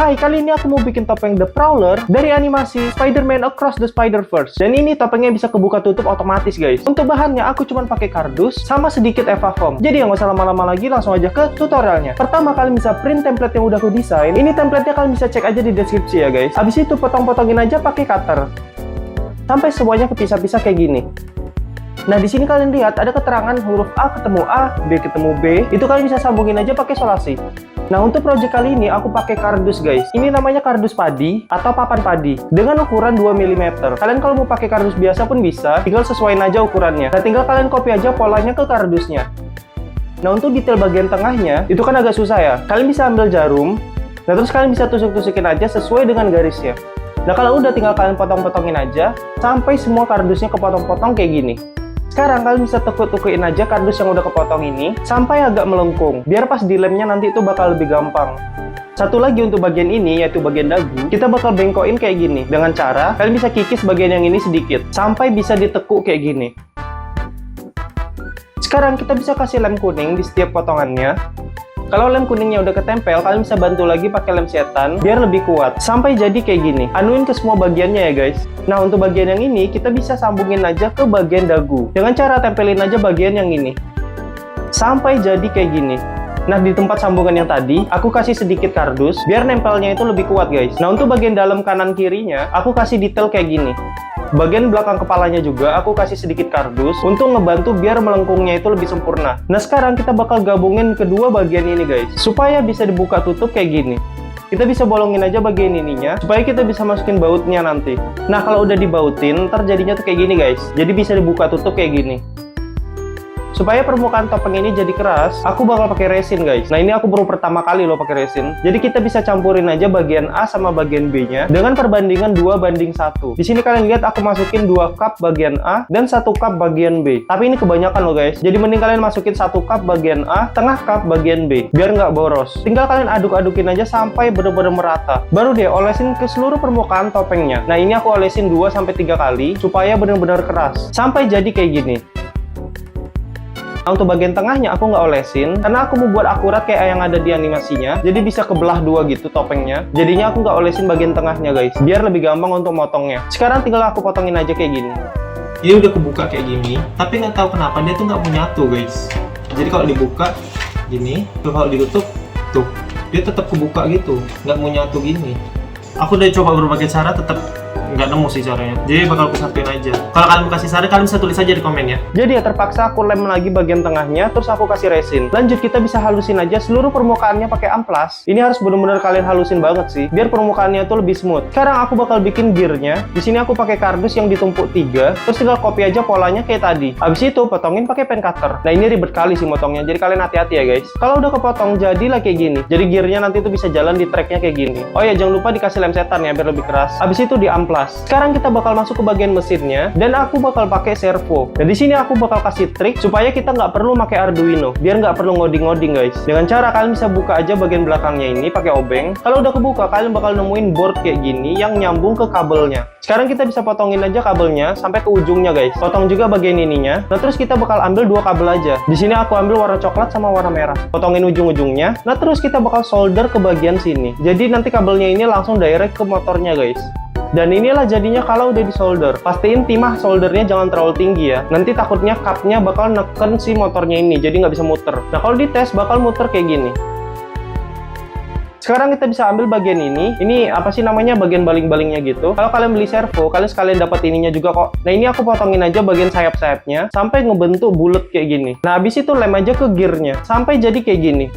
Hai, kali ini aku mau bikin topeng The Prowler dari animasi Spider-Man Across the Spider-Verse. Dan ini topengnya bisa kebuka tutup otomatis guys. Untuk bahannya aku cuma pakai kardus sama sedikit Eva foam. Jadi nggak usah lama-lama lagi, langsung aja ke tutorialnya. Pertama kalian bisa print template yang udah aku desain. Ini template-nya kalian bisa cek aja di deskripsi ya guys. Abis itu potong-potongin aja pakai cutter. Sampai semuanya kepisah-pisah kayak gini. Nah, di sini kalian lihat ada keterangan huruf A ketemu A, B ketemu B. Itu kalian bisa sambungin aja pakai solasi. Nah, untuk project kali ini aku pakai kardus guys. Ini namanya kardus padi atau papan padi dengan ukuran 2 mm. Kalian kalau mau pakai kardus biasa pun bisa, tinggal sesuaiin aja ukurannya. Nah, tinggal kalian copy aja polanya ke kardusnya. Nah, untuk detail bagian tengahnya itu kan agak susah ya. Kalian bisa ambil jarum. Nah, terus kalian bisa tusuk-tusukin aja sesuai dengan garisnya. Nah, kalau udah tinggal kalian potong-potongin aja sampai semua kardusnya kepotong-potong kayak gini. Sekarang kalian bisa tekuk-tekuin aja kardus yang udah kepotong ini sampai agak melengkung, biar pas dilemnya nanti itu bakal lebih gampang. Satu lagi untuk bagian ini, yaitu bagian dagu, kita bakal bengkokin kayak gini. Dengan cara, kalian bisa kikis bagian yang ini sedikit, sampai bisa ditekuk kayak gini. Sekarang kita bisa kasih lem kuning di setiap potongannya. Kalau lem kuningnya udah ketempel, kalian bisa bantu lagi pakai lem setan biar lebih kuat. Sampai jadi kayak gini. Anuin ke semua bagiannya ya guys. Nah, untuk bagian yang ini, kita bisa sambungin aja ke bagian dagu. Dengan cara tempelin aja bagian yang ini. Sampai jadi kayak gini. Nah, di tempat sambungan yang tadi, aku kasih sedikit kardus, biar nempelnya itu lebih kuat guys. Nah, untuk bagian dalam kanan kirinya, aku kasih detail kayak gini. Bagian belakang kepalanya juga aku kasih sedikit kardus untuk ngebantu biar melengkungnya itu lebih sempurna. Nah, sekarang kita bakal gabungin kedua bagian ini guys, supaya bisa dibuka tutup kayak gini. Kita bisa bolongin aja bagian ininya supaya kita bisa masukin bautnya nanti. Nah, kalau udah dibautin, ntar jadinya tuh kayak gini guys. Jadi bisa dibuka tutup kayak gini. Supaya permukaan topeng ini jadi keras, aku bakal pakai resin guys. Nah, ini aku baru pertama kali loh pakai resin. Jadi kita bisa campurin aja bagian A sama bagian B-nya dengan perbandingan 2:1. Di sini kalian lihat aku masukin 2 cup bagian A dan 1 cup bagian B. Tapi ini kebanyakan loh guys. Jadi mending kalian masukin 1 cup bagian A, setengah cup bagian B, biar nggak boros. Tinggal kalian aduk-adukin aja sampai bener-bener merata. Baru deh olesin ke seluruh permukaan topengnya. Nah, ini aku olesin 2-3 kali supaya bener-bener keras. Sampai jadi kayak gini. Nah, untuk bagian tengahnya aku nggak olesin karena aku mau buat akurat kayak yang ada di animasinya, jadi bisa kebelah dua gitu topengnya. Jadinya aku nggak olesin bagian tengahnya guys, biar lebih gampang untuk motongnya. Sekarang tinggal aku potongin aja kayak gini. Ini udah kebuka kayak gini, tapi nggak tahu kenapa dia tuh nggak menyatu guys. Jadi kalau dibuka gini, tuh kalau ditutup tuh dia tetap kebuka gitu, nggak mau nyatu gini. Aku udah coba berbagai cara, tetap nggak nemu sih caranya. Jadi bakal aku satuin aja. Kalau kalian mau kasih saran, kalian bisa tulis aja di komen ya. Jadi ya terpaksa aku lem lagi bagian tengahnya, terus aku kasih resin. Lanjut kita bisa halusin aja seluruh permukaannya pakai amplas. Ini harus benar-benar kalian halusin banget sih, biar permukaannya tuh lebih smooth. Sekarang aku bakal bikin gearnya. Di sini aku pakai kardus yang ditumpuk 3, terus tinggal copy aja polanya kayak tadi. Habis itu potongin pakai pen cutter. Nah, ini ribet kali sih motongnya, jadi kalian hati-hati ya guys. Kalau udah kepotong jadilah kayak gini. Jadi gearnya nanti tuh bisa jalan di tracknya kayak gini. Oh ya, jangan lupa dikasih lem setan ya biar lebih keras. Habis itu di amplas. Sekarang kita bakal masuk ke bagian mesinnya dan aku bakal pakai servo. Dan di sini aku bakal kasih trik supaya kita nggak perlu pakai Arduino, biar nggak perlu ngoding-ngoding guys. Dengan cara kalian bisa buka aja bagian belakangnya ini pakai obeng. Kalau udah kebuka, kalian bakal nemuin board kayak gini yang nyambung ke kabelnya. Sekarang kita bisa potongin aja kabelnya sampai ke ujungnya guys. Potong juga bagian ininya. Nah, terus kita bakal ambil 2 kabel aja. Di sini aku ambil warna coklat sama warna merah. Potongin ujung-ujungnya. Nah, terus kita bakal solder ke bagian sini. Jadi nanti kabelnya ini langsung direct ke motornya guys. Dan inilah jadinya kalau udah di solder. Pastiin timah soldernya jangan terlalu tinggi ya. Nanti takutnya cupnya bakal neken si motornya ini, jadi nggak bisa muter. Nah, kalau dites bakal muter kayak gini. Sekarang kita bisa ambil bagian ini. Ini apa sih namanya, bagian baling-balingnya gitu. Kalau kalian beli servo, kalian sekalian dapat ininya juga kok. Nah, ini aku potongin aja bagian sayap-sayapnya sampai ngebentuk bulat kayak gini. Nah, habis itu lem aja ke gearnya sampai jadi kayak gini.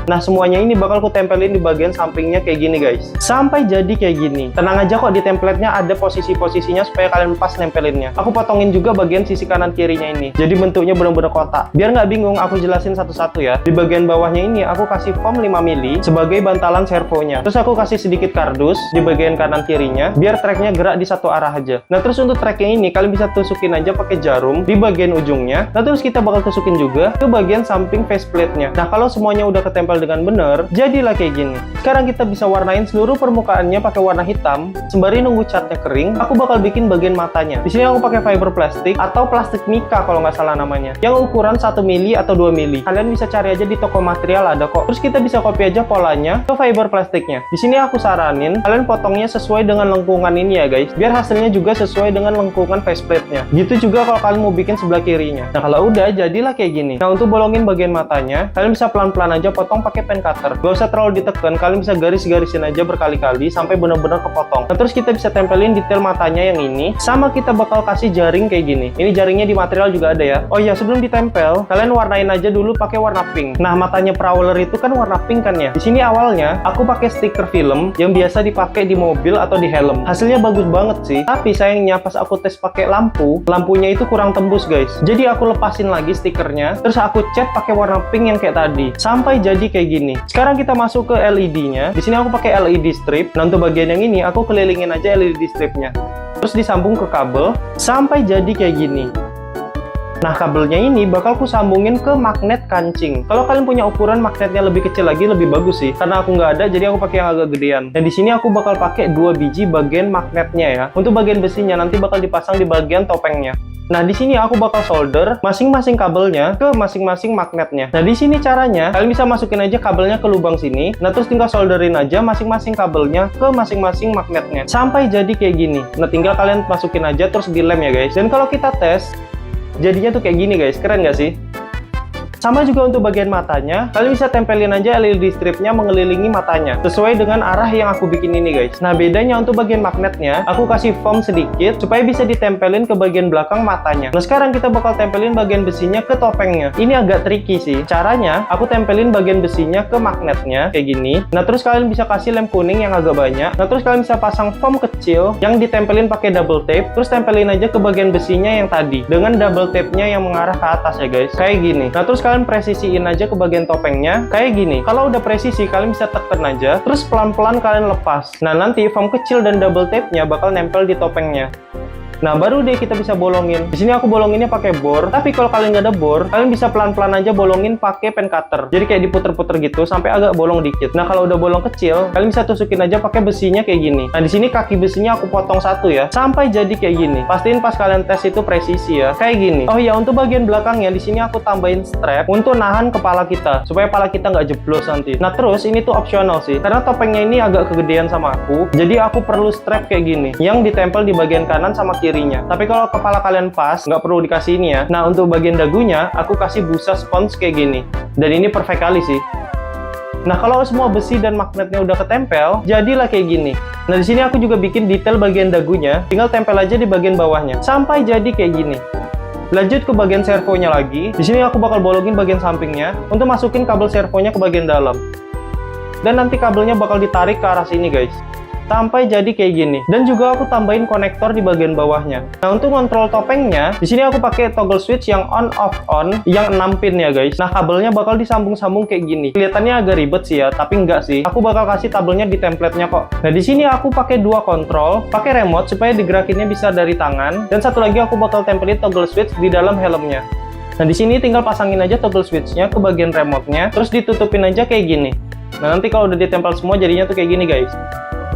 Nah, semuanya ini bakal aku tempelin di bagian sampingnya kayak gini guys. Sampai jadi kayak gini. Tenang aja kok, di template-nya ada posisi-posisinya supaya kalian pas nempelinnya. Aku potongin juga bagian sisi kanan kirinya ini. Jadi bentuknya benar-benar kotak. Biar nggak bingung, aku jelasin satu-satu ya. Di bagian bawahnya ini aku kasih foam 5 mili sebagai bantalan servonya. Terus aku kasih sedikit kardus di bagian kanan kirinya biar tracknya gerak di satu arah aja. Nah, terus untuk tracknya ini kalian bisa tusukin aja pakai jarum di bagian ujungnya. Nah, terus kita bakal tusukin juga ke bagian samping faceplate-nya. Nah, kalau semuanya udah ketempel ditempel dengan benar, jadilah kayak gini. Sekarang kita bisa warnain seluruh permukaannya pakai warna hitam. Sembari nunggu catnya kering, aku bakal bikin bagian matanya. Di sini aku pakai fiber plastik atau plastik mika kalau nggak salah namanya, yang ukuran 1 mili atau 2 mili. Kalian bisa cari aja di toko material ada kok. Terus kita bisa copy aja polanya ke fiber plastiknya. Di sini aku saranin kalian potongnya sesuai dengan lengkungan ini ya guys, biar hasilnya juga sesuai dengan lengkungan faceplate-nya. Gitu juga kalau kalian mau bikin sebelah kirinya. Nah kalau udah, jadilah kayak gini. Nah untuk bolongin bagian matanya, kalian bisa pelan-pelan aja potong pakai pen cutter. Gak usah terlalu ditekan, kalian bisa garis-garisin aja berkali-kali sampai benar-benar kepotong. Nah terus kita bisa tempelin detail matanya yang ini, sama kita bakal kasih jaring kayak gini. Ini jaringnya di material juga ada ya. Oh iya, sebelum ditempel, kalian warnain aja dulu pakai warna pink. Nah matanya Prowler itu kan warna pink kan ya. Di sini awalnya aku pakai stiker film yang biasa dipakai di mobil atau di helm. Hasilnya bagus banget sih, tapi sayangnya pas aku tes pakai lampunya itu kurang tembus guys. Jadi aku lepasin lagi stikernya, terus aku cat pakai warna pink yang kayak tadi, sampai jadi kayak gini. Sekarang kita masuk ke LED-nya. Di sini aku pakai LED strip. Nah untuk bagian yang ini aku kelilingin aja LED stripnya, terus disambung ke kabel sampai jadi kayak gini. Nah, kabelnya ini bakal ku sambungin ke magnet kancing. Kalau kalian punya ukuran magnetnya lebih kecil lagi, lebih bagus sih. Karena aku nggak ada, jadi aku pakai yang agak gedean. Dan di sini aku bakal pakai 2 biji bagian magnetnya ya. Untuk bagian besinya nanti bakal dipasang di bagian topengnya. Nah, di sini aku bakal solder masing-masing kabelnya ke masing-masing magnetnya. Nah, di sini caranya, kalian bisa masukin aja kabelnya ke lubang sini. Nah, terus tinggal solderin aja masing-masing kabelnya ke masing-masing magnetnya. Sampai jadi kayak gini. Nah, tinggal kalian masukin aja terus dilem ya guys. Dan kalau kita tes, jadinya tuh kayak gini guys, keren nggak sih? Sama juga untuk bagian matanya, kalian bisa tempelin aja LED stripnya mengelilingi matanya, sesuai dengan arah yang aku bikin ini guys. Nah bedanya untuk bagian magnetnya, aku kasih foam sedikit, supaya bisa ditempelin ke bagian belakang matanya. Nah sekarang kita bakal tempelin bagian besinya ke topengnya. Ini agak tricky sih. Caranya, aku tempelin bagian besinya ke magnetnya, kayak gini. Nah terus kalian bisa kasih lem kuning yang agak banyak. Nah terus kalian bisa pasang foam kecil, yang ditempelin pakai double tape, terus tempelin aja ke bagian besinya yang tadi, dengan double tape-nya yang mengarah ke atas ya guys, kayak gini. Nah terus kalian presisiin aja ke bagian topengnya kayak gini. Kalau udah presisi, kalian bisa tekan aja, terus pelan-pelan kalian lepas. Nah nanti foam kecil dan double tape-nya bakal nempel di topengnya. Nah baru deh kita bisa bolongin. Di sini aku bolonginnya pakai bor. Tapi kalau kalian nggak ada bor, kalian bisa pelan-pelan aja bolongin pakai pen cutter. Jadi kayak diputer-puter gitu sampai agak bolong dikit. Nah kalau udah bolong kecil, kalian bisa tusukin aja pakai besinya kayak gini. Nah di sini kaki besinya aku potong satu ya, sampai jadi kayak gini. Pastiin pas kalian tes itu presisi ya, kayak gini. Oh ya untuk bagian belakangnya di sini aku tambahin strap untuk nahan kepala kita, supaya kepala kita nggak jeblos nanti. Nah terus ini tuh opsional sih, karena topengnya ini agak kegedean sama aku. Jadi aku perlu strap kayak gini, yang ditempel di bagian kanan sama kiri. Tapi kalau kepala kalian pas, nggak perlu dikasih ini ya. Nah untuk bagian dagunya, aku kasih busa spons kayak gini. Dan ini perfect kali sih. Nah kalau semua besi dan magnetnya udah ketempel, jadilah kayak gini. Nah di sini aku juga bikin detail bagian dagunya, tinggal tempel aja di bagian bawahnya, sampai jadi kayak gini. Lanjut ke bagian servonya lagi. Di sini aku bakal bolongin bagian sampingnya untuk masukin kabel servonya ke bagian dalam. Dan nanti kabelnya bakal ditarik ke arah sini guys, sampai jadi kayak gini. Dan juga aku tambahin konektor di bagian bawahnya. Nah untuk kontrol topengnya, di sini aku pakai toggle switch yang on off on yang 6 pin ya guys. Nah kabelnya bakal disambung-sambung kayak gini. Kelihatannya agak ribet sih ya, tapi enggak sih. Aku bakal kasih tabelnya di template-nya kok. Nah di sini aku pakai 2 kontrol, pakai remote supaya digerakinnya bisa dari tangan. Dan satu lagi aku bakal tempelin toggle switch di dalam helmnya. Nah di sini tinggal pasangin aja toggle switch-nya ke bagian remote-nya, terus ditutupin aja kayak gini. Nah nanti kalau udah ditempel semua jadinya tuh kayak gini guys.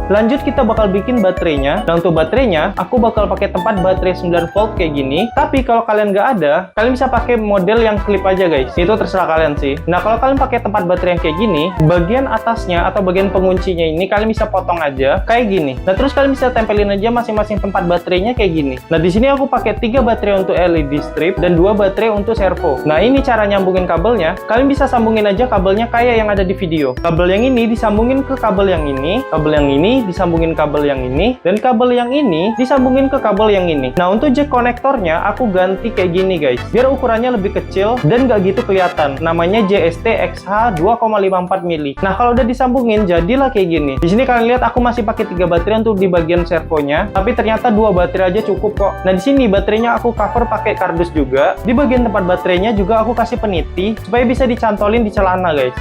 Lanjut kita bakal bikin baterainya. Nah untuk baterainya, aku bakal pakai tempat baterai 9 volt kayak gini. Tapi kalau kalian nggak ada, kalian bisa pakai model yang klip aja guys. Itu terserah kalian sih. Nah kalau kalian pakai tempat baterai yang kayak gini, bagian atasnya atau bagian penguncinya ini kalian bisa potong aja kayak gini. Nah terus kalian bisa tempelin aja masing-masing tempat baterainya kayak gini. Nah di sini aku pakai 3 baterai untuk LED strip dan 2 baterai untuk servo. Nah ini cara nyambungin kabelnya. Kalian bisa sambungin aja kabelnya kayak yang ada di video. Kabel yang ini disambungin ke kabel yang ini, kabel yang ini disambungin kabel yang ini, dan kabel yang ini disambungin ke kabel yang ini. Nah untuk jack konektornya aku ganti kayak gini guys, biar ukurannya lebih kecil dan gak gitu kelihatan. Namanya JST XH 2,54 mili. Nah kalau udah disambungin jadilah kayak gini. Di sini kalian lihat aku masih pakai 3 baterai untuk di bagian servonya, tapi ternyata 2 baterai aja cukup kok. Nah di sini baterainya aku cover pakai kardus juga. Di bagian tempat baterainya juga aku kasih peniti supaya bisa dicantolin di celana guys.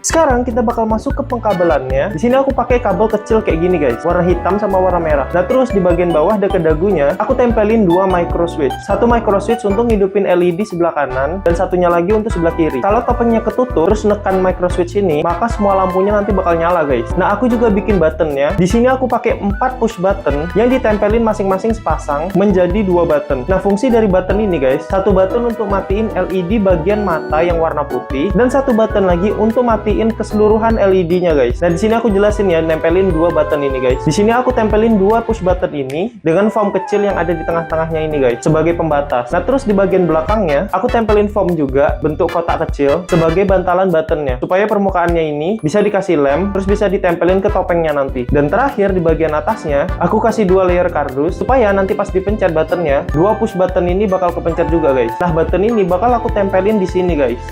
Sekarang kita bakal masuk ke pengkabelannya. Di sini aku pakai kabel kecil kayak gini guys, warna hitam sama warna merah. Nah terus di bagian bawah dekat dagunya, aku tempelin dua micro switch. Satu micro switch untuk ngidupin LED sebelah kanan, dan satunya lagi untuk sebelah kiri. Kalau topengnya ketutup, terus nekan micro switch ini, maka semua lampunya nanti bakal nyala guys. Nah aku juga bikin buttonnya. Di sini aku pakai 4 push button yang ditempelin masing-masing sepasang menjadi 2 button. Nah fungsi dari button ini guys, satu button untuk matiin LED bagian mata yang warna putih, dan satu button lagi untuk matiin keseluruhan LED-nya guys. Nah di sini aku jelasin ya, nempelin 2 button ini guys. Di sini aku tempelin 2 push button ini dengan foam kecil yang ada di tengah-tengahnya ini guys, sebagai pembatas. Nah terus di bagian belakangnya, aku tempelin foam juga bentuk kotak kecil sebagai bantalan buttonnya, supaya permukaannya ini bisa dikasih lem, terus bisa ditempelin ke topengnya nanti. Dan terakhir di bagian atasnya, aku kasih 2 layer kardus supaya nanti pas dipencet buttonnya, 2 push button ini bakal kepencet juga guys. Nah button ini bakal aku tempelin di sini guys.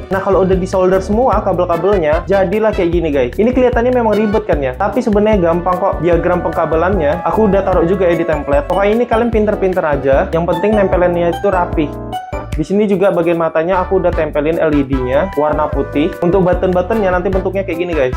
Nah kalau udah disolder semua kabel-kabelnya, jadilah kayak gini guys. Ini kelihatannya memang ribet kan ya, tapi sebenarnya gampang kok. Diagram pengkabelannya aku udah taruh juga ya di template. Pokoknya ini kalian pinter-pinter aja, yang penting nempelinnya itu rapi. Di sini juga bagian matanya aku udah tempelin LED-nya warna putih. Untuk button-buttonnya nanti bentuknya kayak gini guys.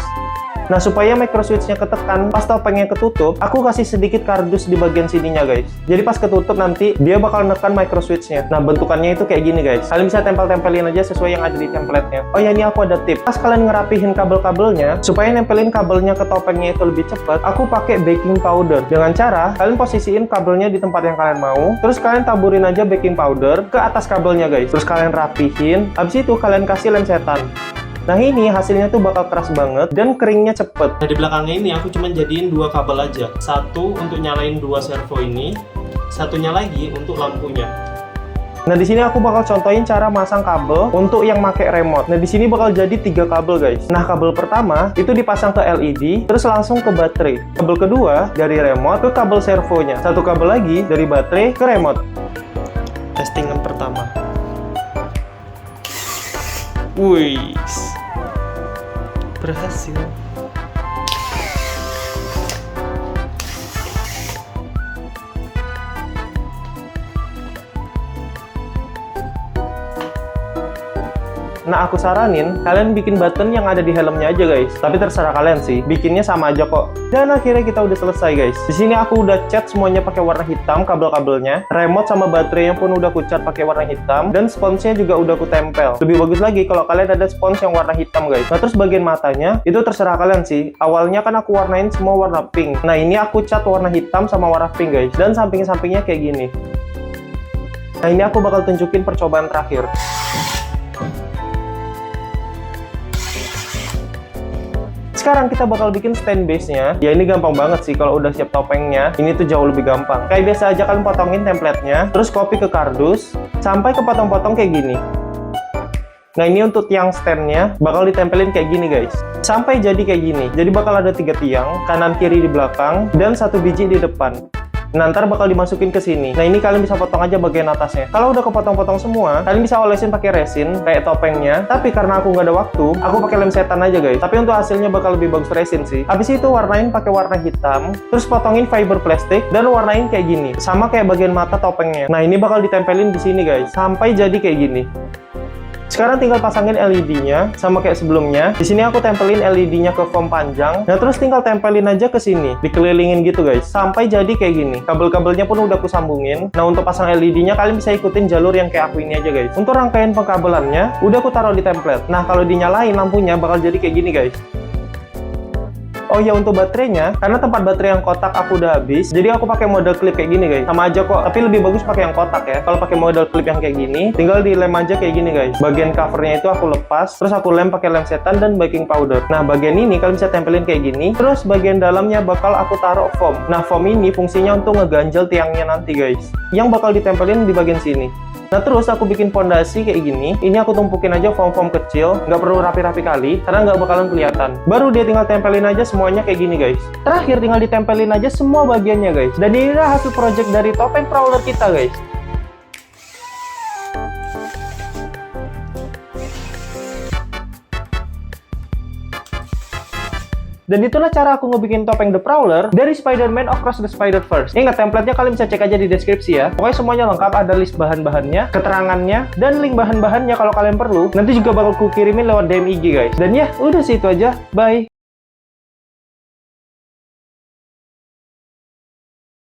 Nah, supaya micro switch-nya ketekan pas topengnya ketutup, aku kasih sedikit kardus di bagian sininya guys. Jadi pas ketutup nanti, dia bakal nekan micro switch-nya. Nah, bentukannya itu kayak gini guys. Kalian bisa tempel-tempelin aja sesuai yang ada di template-nya. Oh ya, ini aku ada tip. Pas kalian ngerapihin kabel-kabelnya, supaya nempelin kabelnya ke topengnya itu lebih cepat, aku pakai baking powder. Dengan cara, kalian posisiin kabelnya di tempat yang kalian mau, terus kalian taburin aja baking powder ke atas kabelnya guys. Terus kalian rapihin, habis itu kalian kasih lem setan. Nah ini hasilnya tuh bakal keras banget dan keringnya cepet. Nah di belakangnya ini aku cuma jadiin 2 kabel aja. Satu untuk nyalain 2 servo ini, satunya lagi untuk lampunya. Nah di sini aku bakal contohin cara masang kabel untuk yang pakai remote. Nah di sini bakal jadi 3 kabel guys. Nah kabel pertama itu dipasang ke LED, terus langsung ke baterai. Kabel kedua dari remote ke kabel servonya. Satu kabel lagi dari baterai ke remote. Testingan pertama. Wih, berhasil. Nah, aku saranin kalian bikin button yang ada di helmnya aja guys. Tapi terserah kalian sih, bikinnya sama aja kok. Dan akhirnya kita udah selesai guys. Di sini aku udah cat semuanya pakai warna hitam kabel-kabelnya. Remote sama baterainya pun udah aku cat pakai warna hitam, dan sponsnya juga udah aku tempel. Lebih bagus lagi kalau kalian ada spons yang warna hitam guys. Nah, terus bagian matanya itu terserah kalian sih. Awalnya kan aku warnain semua warna pink. Nah, ini aku cat warna hitam sama warna pink guys. Dan samping-sampingnya kayak gini. Nah, ini aku bakal tunjukin percobaan terakhir. Sekarang kita bakal bikin stand base-nya. Ya ini gampang banget sih kalau udah siap topengnya. Ini tuh jauh lebih gampang. Kayak biasa aja kalian potongin template-nya, terus copy ke kardus sampai ke potong-potong kayak gini. Nah ini untuk tiang stand-nya bakal ditempelin kayak gini guys. Sampai jadi kayak gini. Jadi bakal ada 3 tiang, kanan kiri di belakang dan 1 biji di depan. Nah, ntar bakal dimasukin ke sini. Nah, ini kalian bisa potong aja bagian atasnya. Kalau udah kepotong-potong semua, kalian bisa olesin pakai resin kayak topengnya. Tapi karena aku nggak ada waktu, aku pakai lem setan aja guys. Tapi untuk hasilnya bakal lebih bagus resin sih. Habis itu warnain pakai warna hitam, terus potongin fiber plastik dan warnain kayak gini. Sama kayak bagian mata topengnya. Nah, ini bakal ditempelin di sini guys, sampai jadi kayak gini. Sekarang tinggal pasangin LED-nya sama kayak sebelumnya. Di sini aku tempelin LED-nya ke foam panjang. Nah, terus tinggal tempelin aja ke sini, dikelilingin gitu guys, sampai jadi kayak gini. Kabel-kabelnya pun udah aku sambungin. Nah, untuk pasang LED-nya kalian bisa ikutin jalur yang kayak aku ini aja guys. Untuk rangkaian pengkabelannya udah aku taruh di template. Nah, kalau dinyalain lampunya bakal jadi kayak gini guys. Oh ya, untuk baterainya, karena tempat baterai yang kotak aku udah habis, jadi aku pakai model klip kayak gini guys. Sama aja kok, tapi lebih bagus pakai yang kotak ya. Kalau pakai model klip yang kayak gini, tinggal dilem aja kayak gini guys. Bagian covernya itu aku lepas, terus aku lem pakai lem setan dan baking powder. Nah, bagian ini kalian bisa tempelin kayak gini. Terus bagian dalamnya bakal aku taruh foam. Nah, foam ini fungsinya untuk ngeganjel tiangnya nanti guys, yang bakal ditempelin di bagian sini. Nah, terus aku bikin fondasi kayak gini. Ini aku tumpukin aja foam-foam kecil, nggak perlu rapi-rapi kali, karena nggak bakalan kelihatan. Baru dia tinggal tempelin aja semuanya kayak gini guys. Terakhir tinggal ditempelin aja semua bagiannya guys. Dan inilah hasil project dari topeng prowler kita guys. Dan itulah cara aku ngebikin topeng The Prowler dari Spider-Man Across the Spider-Verse. Ingat, template-nya kalian bisa cek aja di deskripsi ya. Pokoknya semuanya lengkap, ada list bahan-bahannya, keterangannya, dan link bahan-bahannya kalau kalian perlu. Nanti juga bakal ku kirimin lewat DM IG guys. Dan ya, udah sih itu aja. Bye!